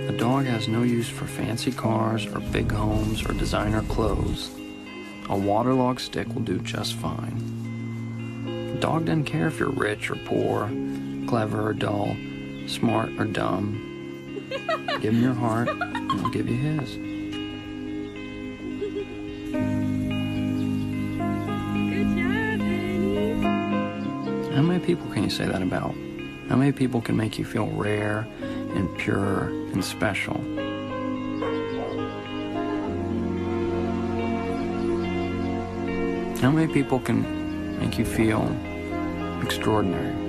A dog has no use for fancy cars or big homes or designer clothes. A waterlogged stick will do just fine. A dog doesn't care if you're rich or poor, clever or dull, smart or dumb. Give him your heart, and he'll give you his. Good job, Penny. How many people can you say that about? How many people can make you feel rare and pure and special? How many people can make you feel extraordinary?